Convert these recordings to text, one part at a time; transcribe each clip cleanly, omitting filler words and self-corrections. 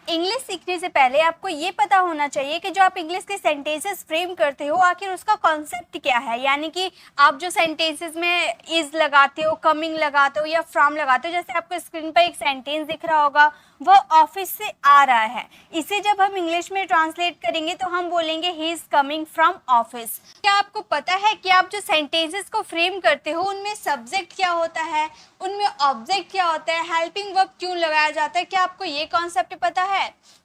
English सीखने से पहले आपको ये पता होना चाहिए कि जो आप इंग्लिश के सेंटेंसेस फ्रेम करते हो आखिर उसका कॉन्सेप्ट क्या है। यानी कि आप जो सेंटेंसेस में इज लगाते हो, कमिंग लगाते हो या फ्रॉम लगाते हो, जैसे आपको स्क्रीन पर एक सेंटेंस दिख रहा होगा वो ऑफिस से आ रहा है, इसे जब हम इंग्लिश में ट्रांसलेट करेंगे तो हम बोलेंगे he is coming from office. क्या आपको पता है कि आप जो सेंटेंसेस को फ्रेम करते हो उनमें सब्जेक्ट क्या होता है, उनमें ऑब्जेक्ट क्या होता है, हेल्पिंग वर्ब क्यों लगाया जाता है? क्या आपको ये कॉन्सेप्ट पता है?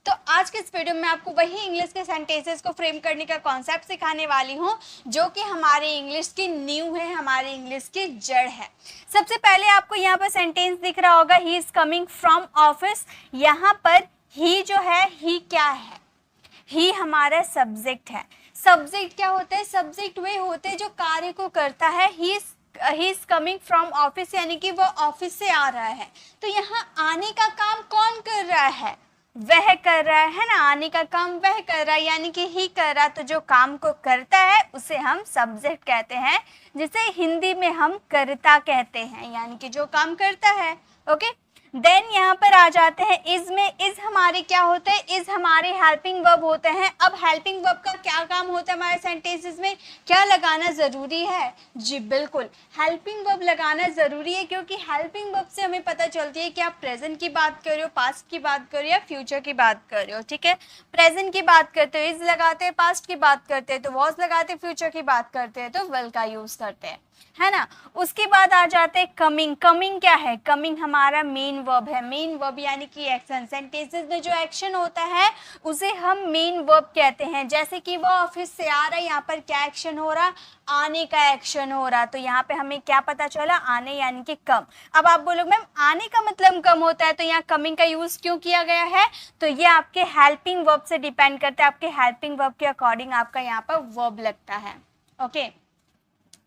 तो आज के इस वीडियो में आपको वही इंग्लिश के सेंटेंसेस को फ्रेम करने का कॉन्सेप्ट सिखाने वाली हूँ जो कि हमारे इंग्लिश की नींव है, हमारे इंग्लिश की जड़ है। सबसे पहले आपको यहाँ पर सेंटेंस दिख रहा होगा he is coming from office. यहाँ पर ही जो है, ही क्या है? ही हमारा सब्जेक्ट है। सब्जेक्ट क्या होता है? सब्जेक्ट वे होते हैं जो कार्य को करता है। He is coming from office यानी कि वो ऑफिस से आ रहा है। तो यहाँ आने का काम कौन कर रहा है? वह कर रहा है ना, आने का काम वह कर रहा है यानी कि ही कर रहा है। तो जो काम को करता है उसे हम सब्जेक्ट कहते हैं, जिसे हिंदी में हम कर्ता कहते हैं, यानी कि जो काम करता है। ओके, देन यहाँ पर आ जाते हैं इज में। इज हमारे क्या होते हैं? इज हमारे हेल्पिंग वर्ब होते हैं। अब हेल्पिंग वर्ब का क्या काम होता है हमारे सेंटेंसेस में? क्या लगाना जरूरी है? जी बिल्कुल, हेल्पिंग वर्ब लगाना जरूरी है, क्योंकि हेल्पिंग वर्ब से हमें पता चलती है कि आप प्रेजेंट की बात कर रहे हो, पास्ट की बात कर रहे हो या फ्यूचर की बात कर रहे हो। ठीक है, प्रेजेंट की बात करते हो इज लगाते हैं, पास्ट की बात करते हैं तो वॉज लगाते हैं, फ्यूचर की बात करते हैं तो विल का यूज करते हैं, है ना। उसके बाद आ जाते हैं कमिंग। कमिंग क्या है? कमिंग हमारा मेन वर्ब है। मेन वर्ब यानी कि एक्शन। सेंटेंसेस में जो एक्शन होता है उसे हम मेन वर्ब कहते हैं। जैसे कि वो ऑफिस से आ रहा है, यहाँ पर क्या एक्शन हो रहा? आने का एक्शन हो रहा। तो यहाँ पे हमें क्या पता चला? आने यानी कि कम। अब आप बोलोगे मैम आने का मतलब कम होता है, तो यहाँ कमिंग का यूज क्यों किया गया है? तो ये आपके हेल्पिंग वर्ब से डिपेंड करता है। आपके हेल्पिंग वर्ब के अकॉर्डिंग आपका यहाँ पर वर्ब लगता है। ओके,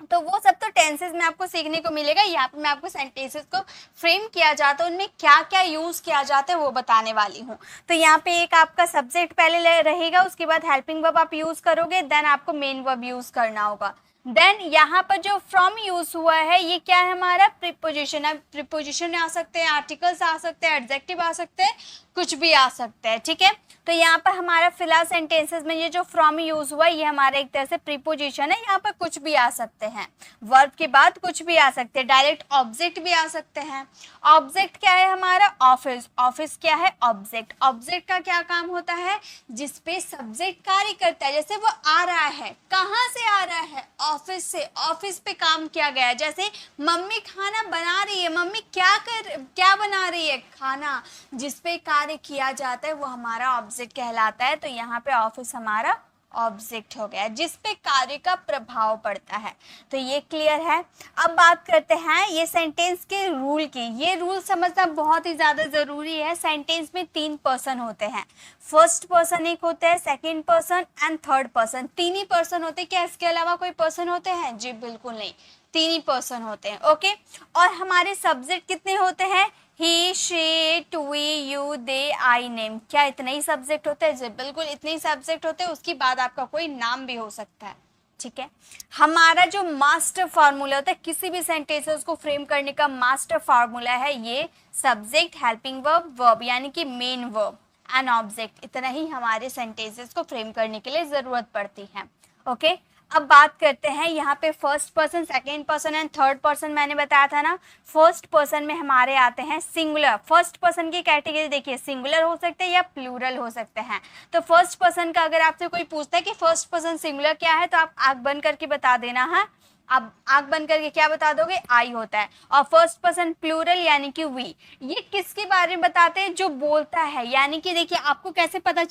तो वो सब तो टेंसेस में आपको सीखने को मिलेगा। यहाँ पे मैं आपको सेंटेंसेस को फ्रेम किया जाता है, उनमें क्या क्या यूज किया जाता है वो बताने वाली हूँ। तो यहाँ पे एक आपका सब्जेक्ट पहले रहेगा, उसके बाद हेल्पिंग वर्ब आप यूज करोगे, देन आपको मेन वर्ब यूज करना होगा। देन यहाँ पर जो फ्रॉम यूज हुआ है ये क्या है? हमारा प्रीपोजिशन है। प्रीपोजिशन आ सकते हैं, आर्टिकल्स आ सकते हैं, एडजेक्टिव आ सकते हैं, कुछ भी आ सकता है। ठीक है, तो यहाँ पर हमारा फिलहाल सेंटेंसेस में ये जो फ्रॉम यूज हुआ ये हमारा एक तरह से प्रीपोजिशन है। यहाँ पर कुछ भी आ सकते हैं, वर्ब के बाद कुछ भी आ सकते हैं, डायरेक्ट ऑब्जेक्ट भी आ सकते हैं। ऑब्जेक्ट क्या है हमारा? ऑफिस। ऑफिस क्या है? ऑब्जेक्ट। ऑब्जेक्ट का क्या काम होता है? जिसपे सब्जेक्ट कार्य करता है। जैसे वो आ रहा है, कहाँ से आ रहा है? ऑफिस से। ऑफिस पे काम किया गया है। जैसे मम्मी खाना बना रही है, मम्मी क्या बना रही है? खाना। जिसपे कार्य किया जाता है वो हमारा ऑब्जेक्ट कहलाता है। तो यहाँ पे ऑफिस हमारा ऑब्जेक्ट हो गया जिसपे कार्य का प्रभाव पड़ता है। तो ये क्लियर है। अब बात करते हैं ये सेंटेंस के रूल की। ये रूल समझना बहुत ही ज्यादा जरूरी है। सेंटेंस में 3 पर्सन होते हैं। फर्स्ट पर्सन एक होता है, second person and third person. 3 he person होते हैं। क्या इसके अलावा कोई पर्सन होते हैं? जी बिल्कुल नहीं, 3 ही पर्सन होते हैं। ओके, और हमारे सब्जेक्ट कितने होते हैं? He, she, it, we, you, they, I, name. क्या इतने ही सब्जेक्ट होते हैं? जी बिल्कुल इतने ही सब्जेक्ट होते हैं। उसके बाद आपका कोई नाम भी हो सकता है। ठीक है, हमारा जो मास्टर फार्मूला होता है किसी भी सेंटेंसेस को फ्रेम करने का, मास्टर फार्मूला है ये सब्जेक्ट, हेल्पिंग वर्ब, वर्ब यानी कि मेन वर्ब एंड ऑब्जेक्ट। इतना ही हमारे सेंटेंसेस को फ्रेम करने के लिए जरूरत पड़ती है। ओके, अब बात करते हैं यहाँ पे first person, second person and third person. मैंने बताया था ना, फर्स्ट पर्सन में हमारे आते हैं सिंगुलर। फर्स्ट पर्सन की कैटेगरी देखिए, सिंगुलर हो सकते हैं या प्लूरल हो सकते हैं। तो फर्स्ट पर्सन का अगर आपसे कोई पूछता है कि फर्स्ट पर्सन सिंगुलर क्या है, तो आप आंख बंद करके बता देना है। अब आंख बंद करके क्या बता दोगे? आई होता है। और फर्स्ट पर्सन प्लूरल यानी कि वी। ये किसके बारे में बताते हैं? जो बोलता है। यानी कि देखिए आपको कैसे पता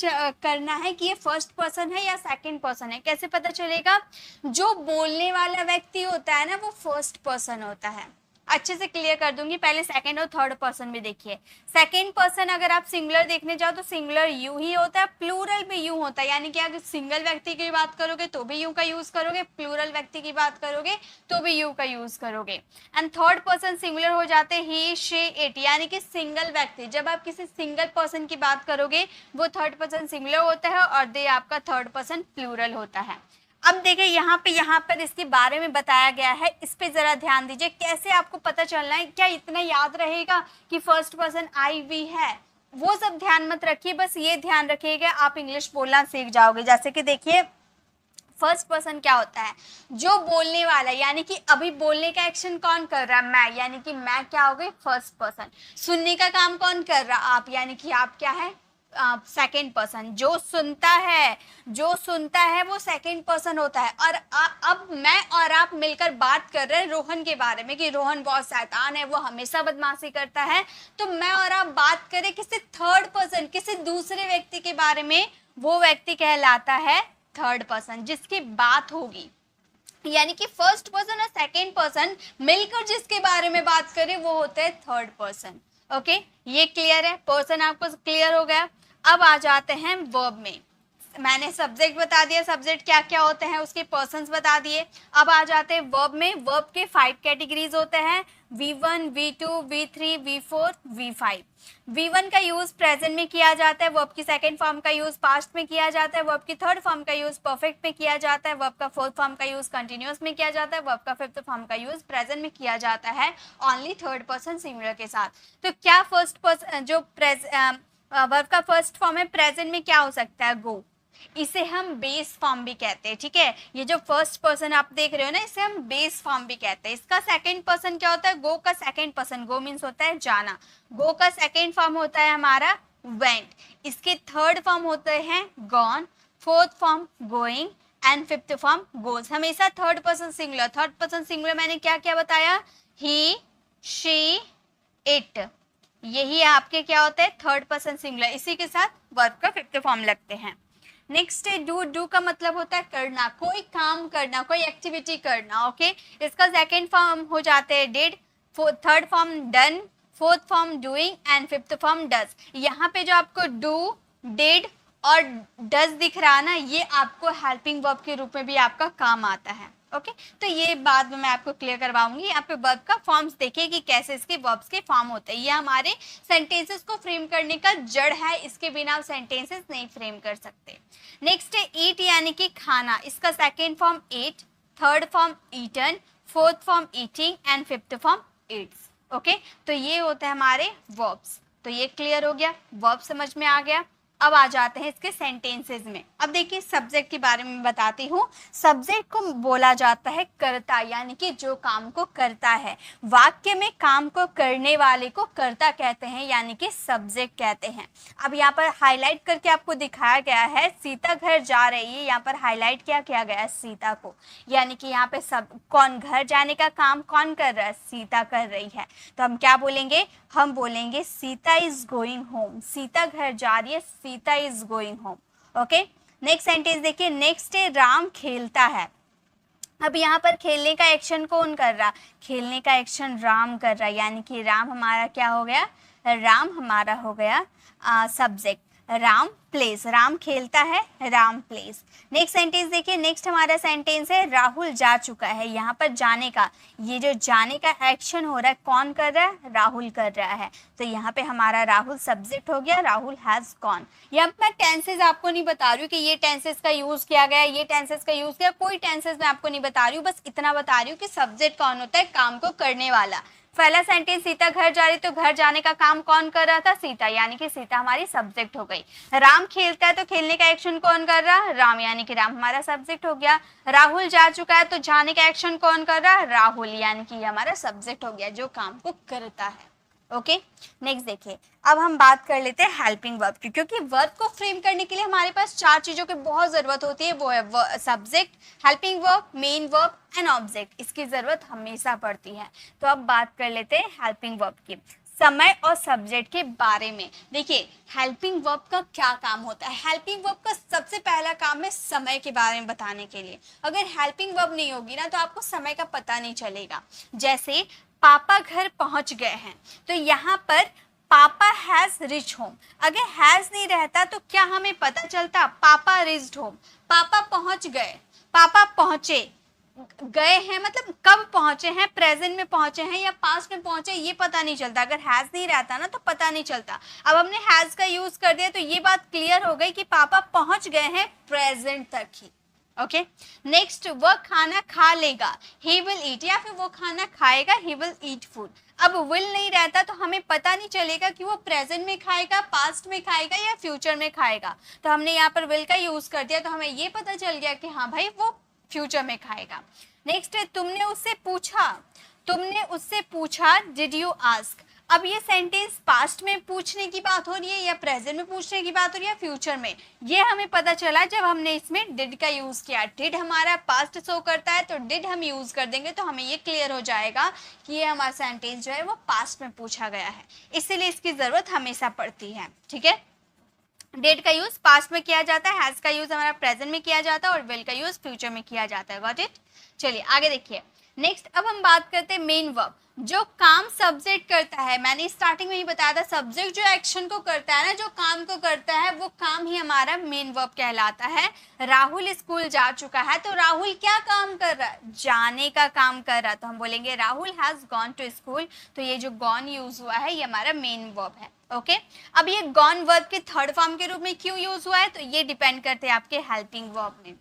करना है कि ये फर्स्ट पर्सन है या सेकंड पर्सन है? कैसे पता चलेगा? जो बोलने वाला व्यक्ति होता है ना वो फर्स्ट पर्सन होता है। अच्छे से क्लियर कर दूंगी, पहले सेकंड और थर्ड पर्सन भी देखिए। सेकंड पर्सन अगर आप सिंगुलर देखने जाओ तो सिंगुलर यू ही होता है, प्लूरल भी यू होता है। यानी कि अगर सिंगल व्यक्ति की बात करोगे तो भी यू का यूज करोगे, प्लूरल व्यक्ति की बात करोगे तो भी यू का यूज करोगे। एंड थर्ड पर्सन सिंगुलर हो जाते हैं ही, शी, इट। यानी कि सिंगल व्यक्ति, जब आप किसी सिंगल पर्सन की बात करोगे वो थर्ड पर्सन सिंगुलर होता है और दे आपका थर्ड पर्सन प्लूरल होता है। अब देखिए यहाँ पर इसके बारे में बताया गया है, इस पे जरा ध्यान दीजिए। कैसे आपको पता चलना है? क्या इतना याद रहेगा कि फर्स्ट पर्सन आई वी है? वो सब ध्यान मत रखिए, बस ये ध्यान रखिएगा आप इंग्लिश बोलना सीख जाओगे। जैसे कि देखिए फर्स्ट पर्सन क्या होता है, जो बोलने वाला है, यानी कि अभी बोलने का एक्शन कौन कर रहा है, मैं, यानी कि मैं क्या हो गई फर्स्ट पर्सन। सुनने का काम कौन कर रहा, आप, यानी कि आप क्या है सेकंड पर्सन। जो सुनता है, जो सुनता है वो सेकंड पर्सन होता है। और अब मैं और आप मिलकर बात कर रहे हैं रोहन के बारे में कि रोहन बहुत शैतान है, वो हमेशा बदमाशी करता है, तो मैं और आप बात करें किसी थर्ड पर्सन, किसी दूसरे व्यक्ति के बारे में, वो व्यक्ति कहलाता है थर्ड पर्सन जिसकी बात होगी। यानी कि फर्स्ट पर्सन और सेकंड पर्सन मिलकर जिसके बारे में बात करें वो होते हैं थर्ड पर्सन। ओके, ये क्लियर है, पर्सन आपको क्लियर हो गया। अब आ जाते हैं वर्ब में। मैंने सब्जेक्ट बता दिया, सब्जेक्ट क्या क्या होते हैं, उसके पर्सन्स बता दिए। अब आ जाते हैं वर्ब में। वर्ब के 5 कैटेगरीज होते हैं, V1, V2, V3, V4, V5। V1 का यूज प्रेजेंट में किया जाता है, वर्ब की सेकंड फॉर्म का यूज पास्ट में किया जाता है, वर्ब की थर्ड फॉर्म का यूज परफेक्ट में किया जाता है, वर्ब का फोर्थ फॉर्म का यूज कंटिन्यूअस में किया जाता है, वर्ब का फिफ्थ फॉर्म का यूज प्रेजेंट में किया जाता है ओनली थर्ड पर्सन सिंगुलर के साथ। तो क्या फर्स्ट पर्सन जो वर्ब का फर्स्ट फॉर्म है प्रेजेंट में क्या हो सकता है, गो। इसे हम बेस फॉर्म भी कहते हैं, ठीक है। ये जो फर्स्ट पर्सन आप देख रहे हो ना, इसे हम बेस फॉर्म भी कहते हैं। इसका सेकंड पर्सन क्या होता है, गो का सेकंड पर्सन, गो मीन्स होता है जाना, गो का सेकंड फॉर्म होता है हमारा वेंट। इसके थर्ड फॉर्म होते हैं gone, fourth form going and fifth form goes. हमेशा third person singular. Third person singular मैंने क्या क्या बताया, ही, शी, इट, यही आपके क्या होता है थर्ड पर्सन सिंगुलर। इसी के साथ वर्ब का फिफ्थ फॉर्म लगते हैं। नेक्स्ट है डू। डू का मतलब होता है करना, कोई काम करना, कोई एक्टिविटी करना। ओके, इसका सेकंड फॉर्म हो जाते हैं did, third form done, fourth form doing and fifth form does. यहाँ पे जो आपको डू, डिड और डज दिख रहा है ना, ये आपको हेल्पिंग वर्ब के रूप में भी आपका काम आता है। ओके, तो ये बाद में मैं आपको क्लियर करवाऊंगी। यहाँ पे वर्ब का फॉर्म्स देखिए कि कैसे इसके वर्ब्स के फॉर्म होते हैं। ये हमारे सेंटेंसेस को फ्रेम करने का जड़ है, इसके बिना आप सेंटेंसेस नहीं फ्रेम कर सकते। नेक्स्ट है ईट, यानी कि खाना। इसका second form eat, third form eaten, fourth form eating and fifth form eats. Okay, तो ये होते हैं हमारे वर्ब्स। तो ये क्लियर हो गया, वर्ब समझ में आ गया। अब आ जाते हैं इसके सेंटेंसेस में। अब देखिए सब्जेक्ट के बारे में बताती हूँ। सब्जेक्ट को बोला जाता है कर्ता, यानी कि जो काम को करता है। वाक्य में काम को करने वाले को कर्ता कहते हैं, यानी कि सब्जेक्ट कहते हैं। अब यहाँ पर हाईलाइट करके आपको दिखाया गया है, सीता घर जा रही है। यहाँ पर हाईलाइट क्या किया गया है, सीता को, यानी कि यहाँ पे सब कौन, घर जाने का काम कौन कर रहा है, सीता कर रही है। तो हम क्या बोलेंगे, हम बोलेंगे Sita is going home. Sita घर जा रही है, Sita is going home. Okay, next sentence देखिए। नेक्स्ट है राम खेलता है। अब यहाँ पर खेलने का एक्शन कौन कर रहा, खेलने का एक्शन राम कर रहा है, यानी कि राम हमारा क्या हो गया, राम हमारा हो गया सब्जेक्ट। राम प्लेस, राम खेलता है, राम प्लेस। नेक्स्ट सेंटेंस देखिए। नेक्स्ट हमारा सेंटेंस है राहुल जा चुका है। यहाँ पर जाने का, ये जो जाने का एक्शन हो रहा है कौन कर रहा है, राहुल कर रहा है। तो यहाँ पे हमारा राहुल सब्जेक्ट हो गया, राहुल हैज गॉन। यहाँ मैं टेंसेस आपको नहीं बता रही हूँ कि ये टेंसेस का यूज किया गया, ये टेंसेस का यूज किया, कोई टेंसेस मैं आपको नहीं बता रही हूँ, बस इतना बता रही हूँ कि सब्जेक्ट कौन होता है, काम को करने वाला। पहला सेंटेंस सीता घर जा रही, तो घर जाने का काम कौन कर रहा था, सीता, यानी कि सीता हमारी सब्जेक्ट हो गई। राम खेलता है, तो खेलने का एक्शन कौन कर रहा, राम, यानी कि राम हमारा सब्जेक्ट हो गया। राहुल जा चुका है, तो जाने का एक्शन कौन कर रहा, राहुल, यानी कि हमारा सब्जेक्ट हो गया जो काम को करता है। ओके, नेक्स्ट देखिए। अब हम बात कर लेते हैं हेल्पिंग वर्ब की, क्योंकि वर्ब को फ्रेम करने के लिए हमारे पास 4 चीजों की बहुत जरूरत होती है। वो है subject, helping verb, main verb and object. इसकी जरूरत हमेशा पड़ती है। तो अब बात कर लेते हैं हेल्पिंग वर्ब की, समय और सब्जेक्ट के बारे में। देखिए हेल्पिंग वर्ब का क्या काम होता है। हेल्पिंग वर्ब का सबसे पहला काम है समय के बारे में बताने के लिए। अगर हेल्पिंग वर्ब नहीं होगी ना, तो आपको समय का पता नहीं चलेगा। जैसे पापा घर पहुंच गए हैं, तो यहाँ पर पापा हैज रिच होम। अगर हैज नहीं रहता तो क्या हमें पता चलता, पापा रिच्ड होम। पापा पहुंच गए, पापा पहुंचे, गए हैं मतलब कब पहुंचे हैं, प्रेजेंट में पहुंचे हैं या पास्ट में पहुंचे, ये पता नहीं चलता। अगर हैज नहीं रहता ना तो पता नहीं चलता। अब हमने हैज का यूज कर दिया, तो ये बात क्लियर हो गई कि पापा पहुंच गए हैं प्रेजेंट तक ही। ओके, नेक्स्ट, वह खाना खा लेगा, ही विल ईट, या फिर वो खाना खाएगा, ही विल ईट फूड। अब विल नहीं रहता तो हमें पता नहीं चलेगा कि वो प्रेजेंट में खाएगा, पास्ट में खाएगा या फ्यूचर में खाएगा। तो हमने यहाँ पर विल का यूज कर दिया तो हमें ये पता चल गया कि हाँ भाई वो फ्यूचर में खाएगा। नेक्स्ट है तुमने उससे पूछा डिड यू आस्क। अब ये सेंटेंस पास्ट में पूछने की बात हो रही है या प्रेजेंट में पूछने की बात हो रही है, फ्यूचर में, ये हमें पता चला जब हमने इसमें डिड का यूज किया। डिड हमारा पास्ट शो करता है तो डिड हम यूज कर देंगे तो हमें ये क्लियर हो जाएगा कि ये हमारा सेंटेंस जो है वो पास्ट में पूछा गया है, इसीलिए इसकी जरूरत हमेशा पड़ती है। ठीक है, डिड का यूज पास्ट में किया जाता है, हैज का यूज हमारा प्रेजेंट में किया जाता है और विल का यूज फ्यूचर में किया जाता है। Got it. चलिए आगे देखिए। नेक्स्ट अब हम बात करते हैं मेन वर्ब, जो काम सब्जेक्ट करता है। मैंने स्टार्टिंग में ही बताया था सब्जेक्ट जो एक्शन को करता है ना, जो काम को करता है, वो काम ही हमारा मेन वर्ब कहलाता है। राहुल स्कूल जा चुका है तो राहुल क्या काम कर रहा है, जाने का काम कर रहा है, तो हम बोलेंगे Rahul has gone to school. तो ये जो गॉन यूज हुआ है ये हमारा मेन वर्ब है। ओके अब ये गॉन वर्ब के थर्ड फॉर्म के रूप में क्यों यूज हुआ है, तो ये डिपेंड करते हैं आपके हेल्पिंग वर्ब में।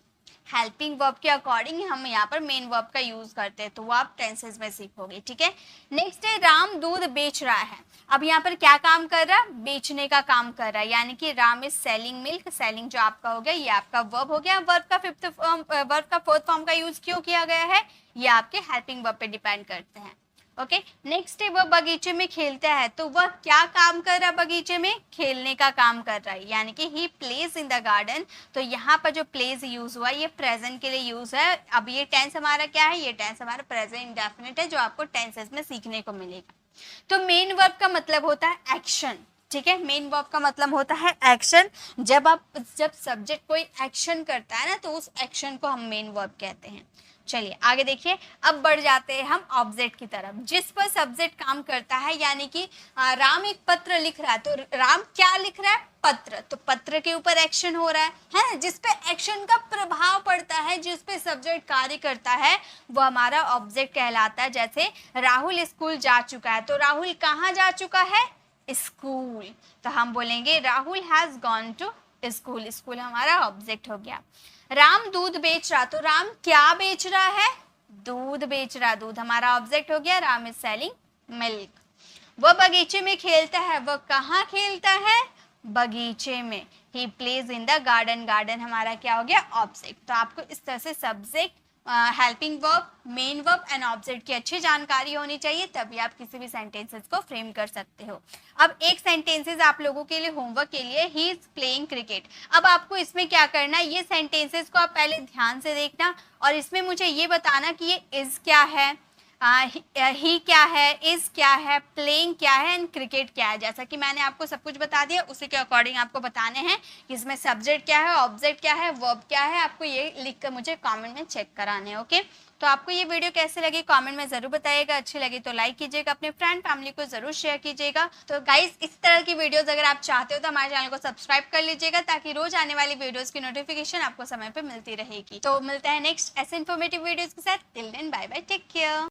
हेल्पिंग वर्ब के अकॉर्डिंग हम यहाँ पर मेन वर्ब का यूज करते हैं, तो वो आप टेंसेस में सीखोगे। ठीक है, नेक्स्ट है राम दूध बेच रहा है। अब यहाँ पर क्या काम कर रहा है, बेचने का काम कर रहा है, यानी कि Ram is selling milk. Selling जो आपका हो गया ये आपका वर्ब हो गया। वर्ब का फोर्थ फॉर्म का यूज क्यों किया गया है, ये आपके हेल्पिंग वर्ब पे डिपेंड करते हैं। ओके नेक्स्ट है वह बगीचे में खेलता है, तो वह क्या काम कर रहा है, बगीचे में खेलने का काम कर रहा है, यानी कि he plays in the garden. तो यहाँ पर जो प्लेज यूज हुआ ये प्रेजेंट के लिए यूज है। अब ये टेंस हमारा क्या है, ये टेंस हमारा प्रेजेंट इंडेफिनिट है जो आपको टेंसेस में सीखने को मिलेगा। तो मेन वर्ब का मतलब होता है एक्शन। ठीक है, मेन वर्ब का मतलब होता है एक्शन। जब सब्जेक्ट कोई एक्शन करता है ना तो उस एक्शन को हम मेन वर्ब कहते हैं। चलिए आगे देखिए, अब बढ़ जाते हैं हम ऑब्जेक्ट की तरफ, जिस पर सब्जेक्ट काम करता है। यानी कि राम एक पत्र लिख रहा है, तो राम क्या लिख रहा है, पत्र। तो पत्र के ऊपर एक्शन हो रहा है जिस पे एक्शन का प्रभाव पड़ता है, जिस पे सब्जेक्ट कार्य करता है, वो हमारा ऑब्जेक्ट कहलाता है। जैसे राहुल स्कूल जा चुका है, तो राहुल कहाँ जा चुका है, स्कूल। तो हम बोलेंगे Rahul has gone to school. School हमारा ऑब्जेक्ट हो गया। राम दूध बेच रहा, तो राम क्या बेच रहा है, दूध बेच रहा। दूध हमारा ऑब्जेक्ट हो गया। Ram is selling milk. वह बगीचे में खेलता है, वह कहाँ खेलता है, बगीचे में। He plays in the garden. Garden हमारा क्या हो गया, ऑब्जेक्ट। तो आपको इस तरह से subject, helping verb, main verb and object की अच्छी जानकारी होनी चाहिए, तभी आप किसी भी सेंटेंसेस को फ्रेम कर सकते हो। अब एक सेंटेंसेस आप लोगों के लिए होमवर्क के लिए, ही इज प्लेइंग क्रिकेट। अब आपको इसमें क्या करना है, ये सेंटेंसेस को आप पहले ध्यान से देखना और इसमें मुझे ये बताना कि ये इज क्या है, ही क्या है, इज क्या है, प्लेइंग क्या है एंड क्रिकेट क्या है। जैसा कि मैंने आपको सब कुछ बता दिया, उसी के अकॉर्डिंग आपको बताने हैं कि इसमें सब्जेक्ट क्या है, ऑब्जेक्ट क्या है, वर्ब क्या है। आपको ये लिख कर मुझे कमेंट में चेक कराने हैं। ओके, तो आपको ये वीडियो कैसे लगी कमेंट में जरूर बताइएगा। अच्छी लगी तो लाइक कीजिएगा, अपने फ्रेंड फैमिली को जरूर शेयर कीजिएगा। तो गाइस इस तरह की वीडियोस अगर आप चाहते हो तो हमारे चैनल को सब्सक्राइब कर लीजिएगा, ताकि रोज आने वाली वीडियोस की नोटिफिकेशन आपको समय पे मिलती रहेगी। तो मिलते हैं नेक्स्ट ऐसे इन्फॉर्मेटिव वीडियोस के साथ। Till then bye bye, take care.